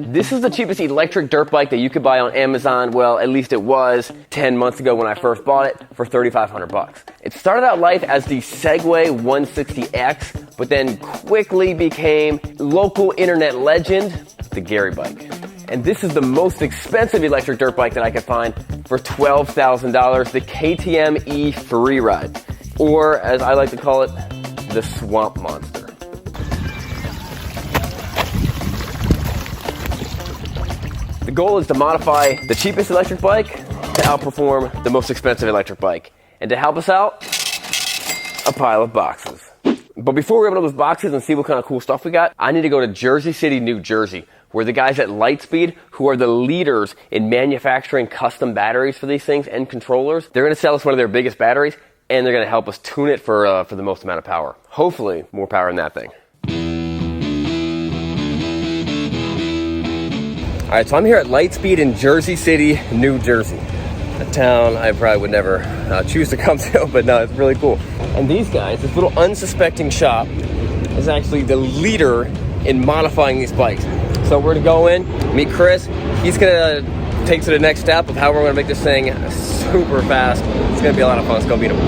This is the cheapest electric dirt bike that you could buy on Amazon. Well, at least it was 10 months ago when I first bought it for $3,500. It started out life as the Segway 160X, but then quickly became local internet legend, the Gary bike. And this is the most expensive electric dirt bike that I could find for $12,000, the KTM E Freeride, or as I like to call it, the Swamp Monster. The goal is to modify the cheapest electric bike to outperform the most expensive electric bike. And to help us out, a pile of boxes. But before we open up those boxes and see what kind of cool stuff we got, I need to go to Jersey City, New Jersey, where the guys at Lightspeed, who are the leaders in manufacturing custom batteries for these things and controllers, they're going to sell us one of their biggest batteries, and they're going to help us tune it for the most amount of power. Hopefully, more power than that thing. All right, so I'm here at Lightspeed in Jersey City, New Jersey. A town I probably would never choose to come to, but no, it's really cool. And these guys, this little unsuspecting shop, is actually the leader in modifying these bikes. So we're gonna go in, meet Chris. He's gonna take to the next step of how we're gonna make this thing super fast. It's gonna be a lot of fun. Let's go meet him.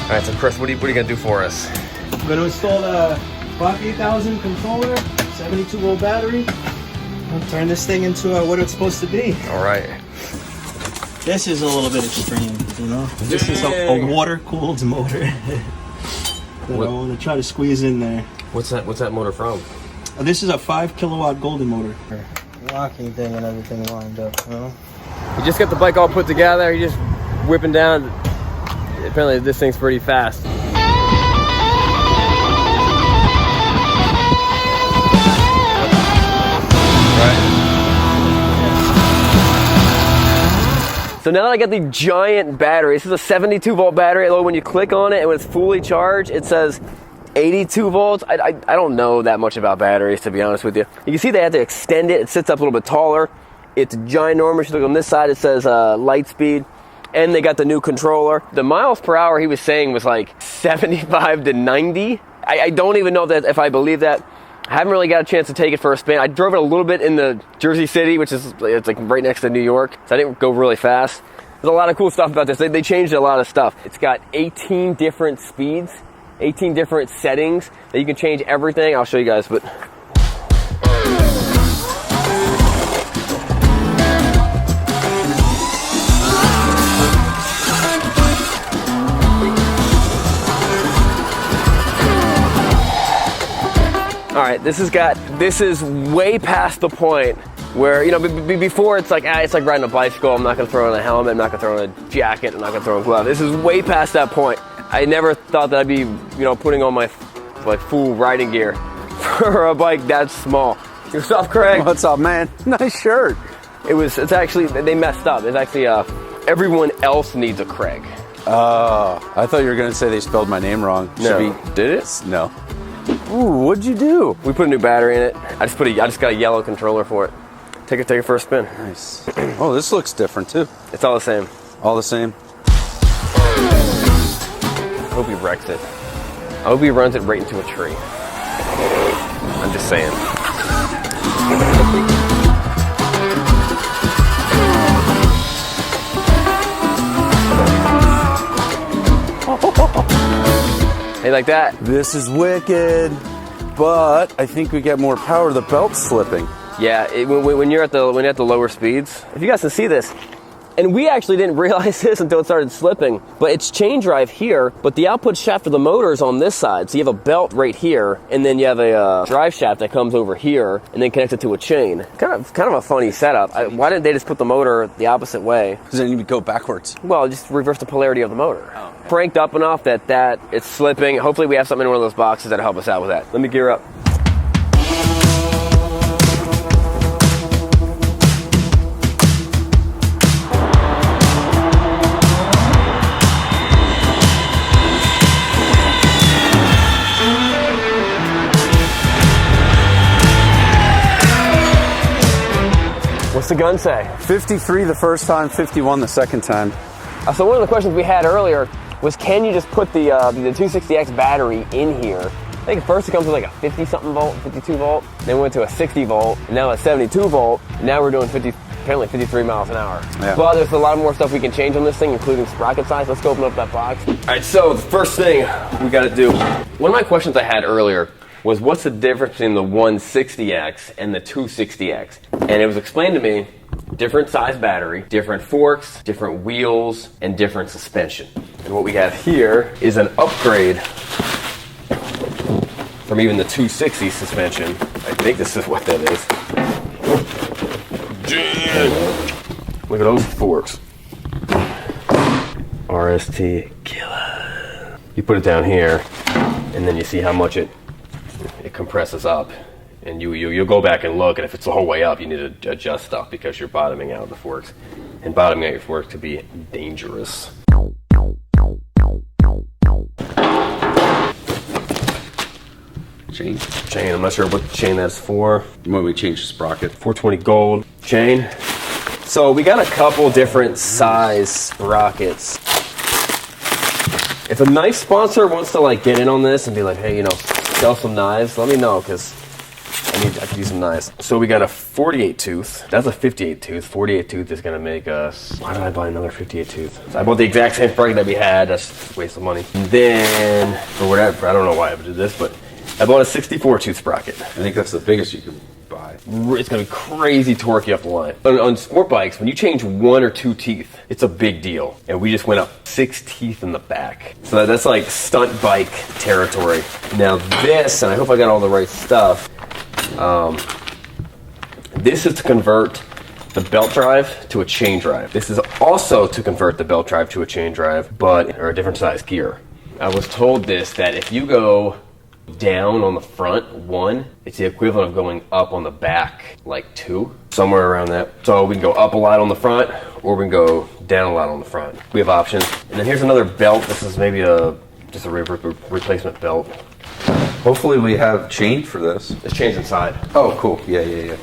All right, so Chris, what are you gonna do for us? I'm gonna install a 58000 controller, 72 volt battery. I'll turn this thing into what it's supposed to be. All right. This is a little bit extreme, you know? This is a water-cooled motor that I want to try to squeeze in there. What's that motor from? This is a 5 kilowatt Golden motor. Locking thing and everything lined up, you know? You just got the bike all put together, you're just whipping down. Apparently this thing's pretty fast. So now that I got the giant battery, this is a 72 volt battery. When you click on it and when it's fully charged, it says 82 volts. I don't know that much about batteries, to be honest with you. You can see they have to extend it. It sits up a little bit taller. It's ginormous. You look on this side, it says Lightspeed. And they got the new controller. The miles per hour he was saying was like 75 to 90. I don't even know if I believe that. I haven't really got a chance to take it for a spin. I drove it a little bit in the Jersey City, it's like right next to New York, so I didn't go really fast. There's a lot of cool stuff about this. They changed a lot of stuff. It's got 18 different speeds, 18 different settings that you can change everything. I'll show you guys, but all right, this is way past the point where, you know, before it's like riding a bicycle. I'm not gonna throw on a helmet, I'm not gonna throw on a jacket, I'm not gonna throw on gloves. This is way past that point. I never thought that I'd be, you know, putting on my full riding gear for a bike that small. Yourself, Craig? What's up, man? Nice shirt. It's actually, they messed up. It's actually, everyone else needs a Craig. Oh, I thought you were gonna say they spelled my name wrong. No. Did it? No. Ooh, what'd you do? We put a new battery in it. I just got a yellow controller for it. Take it for a spin. Nice. Oh, this looks different too. It's all the same. All the same. I hope he wrecks it. I hope he runs it right into a tree. I'm just saying. Hey, like that? This is wicked, but I think we get more power. The belt's slipping. Yeah, when you're at the lower speeds, if you guys can see this, and we actually didn't realize this until it started slipping, but it's chain drive here, but the output shaft of the motor is on this side. So you have a belt right here, and then you have a drive shaft that comes over here, and then connects it to a chain. Kind of a funny setup. Why didn't they just put the motor the opposite way? Because then you would go backwards. Well, just reverse the polarity of the motor. Oh. Cranked up enough that it's slipping. Hopefully we have something in one of those boxes that'll help us out with that. Let me gear up. What's the gun say? 53 the first time, 51 the second time. So one of the questions we had earlier was, can you just put the 260X battery in here think at first it comes with like a 50 something volt, 52 volt. Then we went to a 60 volt, and now a 72 volt. And now we're doing apparently 53 miles an hour. Yeah. But there's a lot more stuff we can change on this thing, including sprocket size. Let's go open up that box. All right, so the first thing we got to do, one of my questions I had earlier was what's the difference between the 160X and the 260X? And it was explained to me, different size battery, different forks, different wheels, and different suspension. And what we have here is an upgrade from even the 260 suspension. I think this is what that is. Look at those forks. RST killer. You put it down here, and then you see how much it compresses up. And you'll go back and look, and if it's the whole way up, you need to adjust stuff because you're bottoming out the forks. And bottoming out your forks could be dangerous. Chain, I'm not sure what chain that's for. When we change the sprocket. 420 gold chain. So we got a couple different size sprockets. If a knife sponsor wants to like get in on this and be like, hey, sell some knives, let me know, because I could use some knives. So we got a 48 tooth. That's a 58 tooth. 48 tooth is gonna make us. Why did I buy another 58 tooth? So I bought the exact same sprocket that we had. That's just a waste of money. And then, for whatever, I don't know why I did this, but I bought a 64 tooth sprocket. I think that's the biggest you can buy. It's gonna be crazy torquey up the line. On sport bikes, when you change 1 or 2 teeth, it's a big deal. And we just went up 6 teeth in the back. So that's like stunt bike territory. Now this, and I hope I got all the right stuff, this is to convert the belt drive to a chain drive. This is also to convert the belt drive to a chain drive, or a different size gear. I was told that if you go down on the front 1, it's the equivalent of going up on the back like 2, somewhere around that. So we can go up a lot on the front, or we can go down a lot on the front. We have options. And then here's another belt. This is maybe just a replacement belt. Hopefully we have chain for this. It's chains inside. Oh, cool. Yeah. You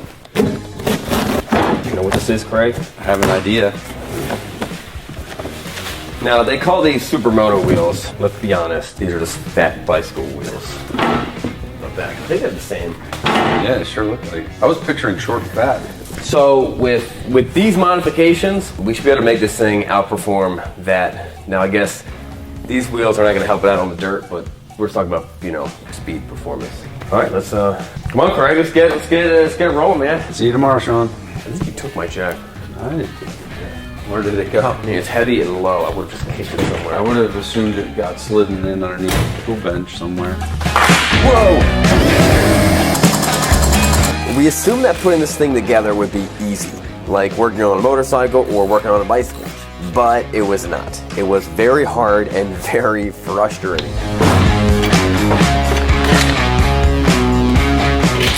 know what this is, Craig? I have an idea. Now, they call these supermoto wheels. Let's be honest, these are just fat bicycle wheels. Not bad. I think they're the same. Yeah, it sure looked like. I was picturing short and fat. So with these modifications, we should be able to make this thing outperform that. Now, I guess these wheels are not going to help it out on the dirt, but we're talking about, speed performance. All right, let's come on, Craig. Let's get rolling, man. See you tomorrow, Sean. I think you took my jack. Where did it go? I mean, it's heavy and low. I would have just kicked it somewhere. I would have assumed it got slidden in underneath the tool bench somewhere. Whoa! We assumed that putting this thing together would be easy, like working on a motorcycle or working on a bicycle, but it was not. It was very hard and very frustrating.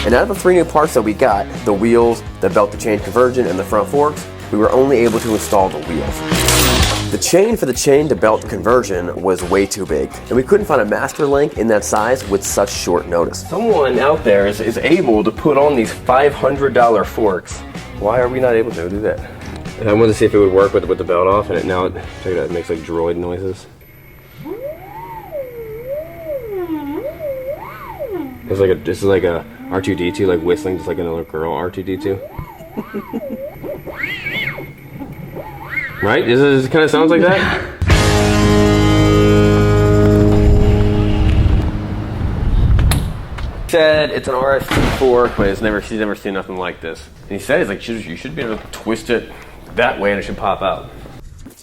And out of the 3 new parts that we got, the wheels, the belt to chain conversion, and the front forks, we were only able to install the wheels. The chain for the chain to belt conversion was way too big, and we couldn't find a master link in that size with such short notice. Someone out there is able to put on these $500 forks. Why are we not able to do that? And I wanted to see if it would work with the belt off, and check it out, it makes like droid noises. This is like a R2-D2, like whistling just like another girl R2-D2. Right? It kind of sounds like that? Said it's an RST fork, but he's never seen nothing like this. And he said, you should be able to twist it that way and it should pop out.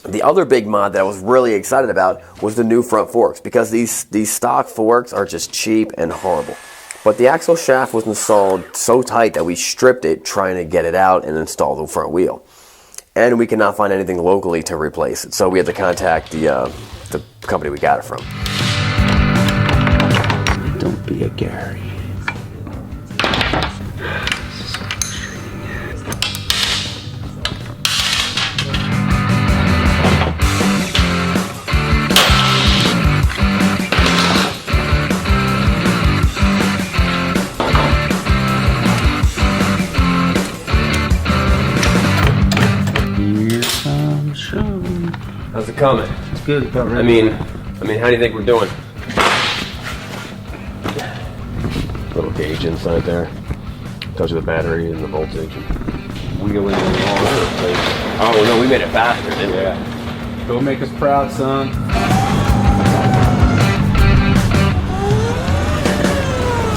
The other big mod that I was really excited about was the new front forks, because these stock forks are just cheap and horrible. But the axle shaft was installed so tight that we stripped it trying to get it out and install the front wheel. And we could not find anything locally to replace it, so we had to contact the company we got it from. Don't be a Gary. How's it coming? It's good. About ready. I mean, how do you think we're doing? gauge inside there. Tells you the battery and the voltage. Wheeling all over the place. Oh no, we made it faster, didn't we? Yeah. Go make us proud, son.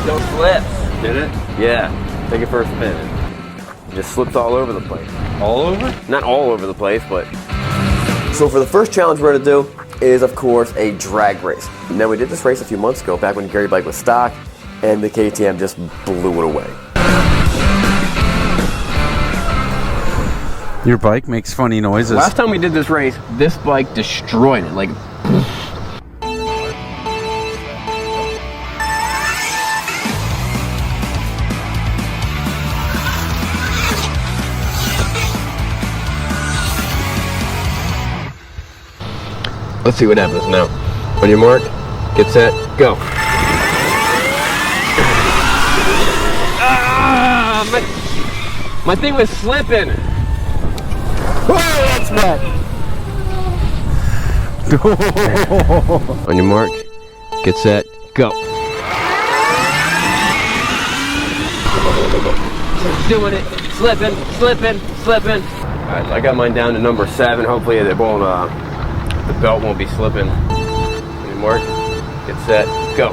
Don't slip. Did it? Yeah. Take it for a spin. It just slipped all over the place. All over? Not all over the place, but. So for the first challenge we're gonna do is, of course, a drag race. Now we did this race a few months ago, back when the Gary bike was stock, and the KTM just blew it away. Your bike makes funny noises. Last time we did this race, this bike destroyed it. Like. Let's see what happens now. On your mark, get set, go. Ah, my thing was slipping. Oh, that's wet. On your mark, get set, go. Doing it, slipping, slipping, slipping. All right, so I got mine down to number 7. Hopefully it won't, the belt won't be slipping. On your mark, get set, go.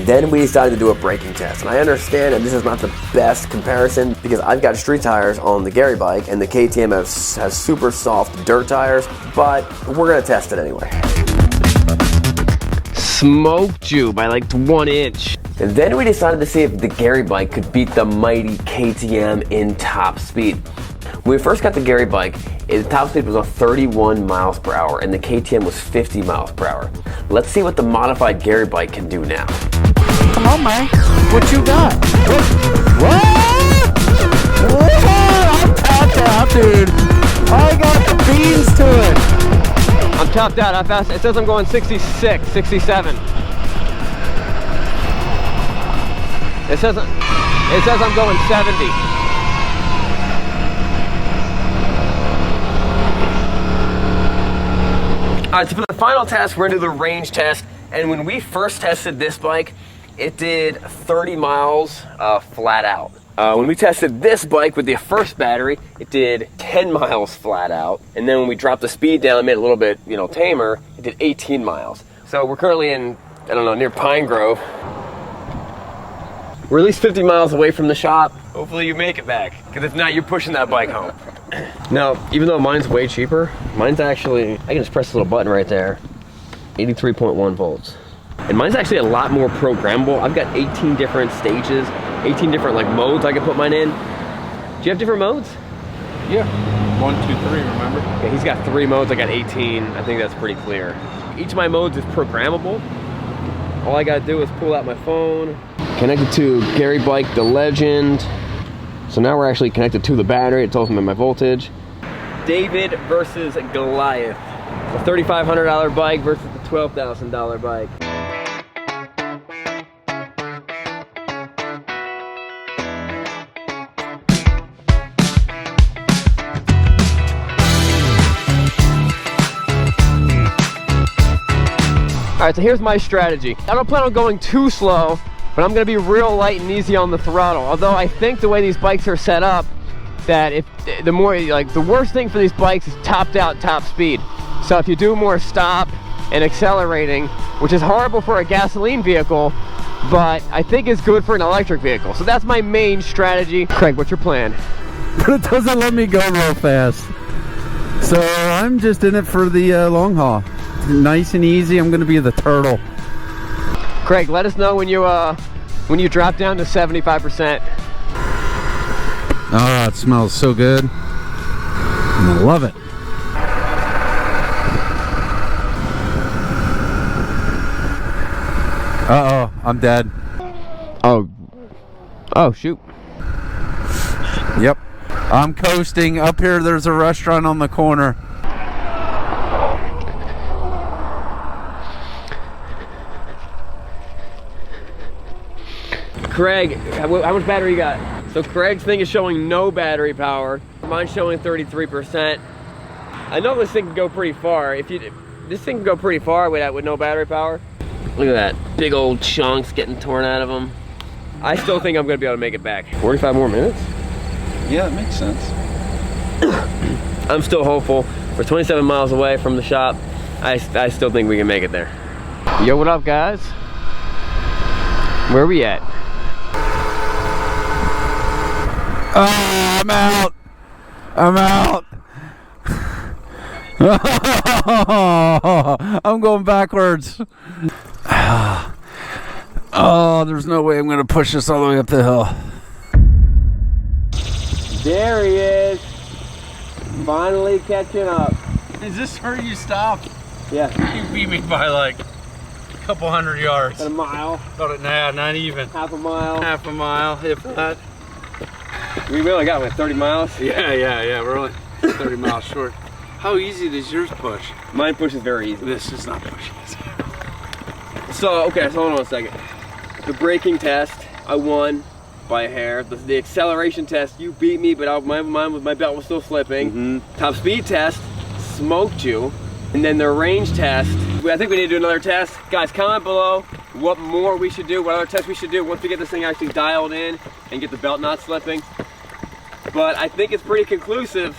Then we decided to do a braking test. And I understand that this is not the best comparison because I've got street tires on the Gary bike and the KTM has super soft dirt tires, but we're gonna test it anyway. Smoked you by like 1 inch. And then we decided to see if the Gary bike could beat the mighty KTM in top speed. When we first got the Gary bike, the top speed was 31 miles per hour and the KTM was 50 miles per hour. Let's see what the modified Gary bike can do now. Come on, man. What you got? What? I'm tapped out, dude. I got the beans to it. I'm topped out. How fast? It says I'm going 66, 67. It says I'm going 70. All right, so for the final test, we're gonna do the range test. And when we first tested this bike, it did 30 miles flat out. When we tested this bike with the first battery, it did 10 miles flat out. And then when we dropped the speed down and made it a little bit, tamer, it did 18 miles. So we're currently in, I don't know, near Pine Grove. We're at least 50 miles away from the shop. Hopefully you make it back, because if not, you're pushing that bike home. Now, even though mine's way cheaper, mine's actually, I can just press this little button right there, 83.1 volts. And mine's actually a lot more programmable. I've got 18 different stages, 18 different modes I can put mine in. Do you have different modes? Yeah. 1, 2, 3, remember? Okay, he's got 3 modes, I got 18. I think that's pretty clear. Each of my modes is programmable. All I gotta do is pull out my phone. Connected to Gary Bike, the Legend. So now we're actually connected to the battery. It tells me my voltage. David versus Goliath. A $3,500 bike versus the $12,000 bike. All right, so here's my strategy. I don't plan on going too slow, but I'm gonna be real light and easy on the throttle. Although I think the way these bikes are set up, that if the worst thing for these bikes is topped out top speed. So if you do more stop and accelerating, which is horrible for a gasoline vehicle, but I think it's good for an electric vehicle. So that's my main strategy. Craig, what's your plan? But it doesn't let me go real fast. So I'm just in it for the long haul. Nice and easy. I'm gonna be the turtle. Craig, let us know when you drop down to 75%. Oh, it smells so good. I love it. Uh-oh, I'm dead. Oh shoot. Yep. I'm coasting. Up here, there's a restaurant on the corner. Craig, how much battery you got? So Craig's thing is showing no battery power. Mine's showing 33%. I know this thing can go pretty far. This thing can go pretty far with no battery power. Look at that, big old chunks getting torn out of them. I still think I'm gonna be able to make it back. 45 more minutes? Yeah, it makes sense. I'm still hopeful. We're 27 miles away from the shop. I still think we can make it there. Yo, what up, guys? Where are we at? Oh, I'm out. I'm out. I'm going backwards. Oh, there's no way I'm going to push this all the way up the hill. There he is. Finally catching up. Is this where you stop? Yeah. You beat me by like a couple hundred yards. About a mile. Nah, not even. Half a mile. Half a mile, if that. We really got like 30 miles. Yeah. We're only 30 miles short. How easy does yours push? Mine pushes very easy. This is not pushing. So, okay, so hold on a second. The braking test, I won by a hair. The acceleration test, you beat me, but my belt was still slipping. Top speed test, smoked you. And then the range test, I think we need to do another test. Guys, comment below what more we should do, what other tests we should do once we get this thing actually dialed in and get the belt not slipping. But I think it's pretty conclusive.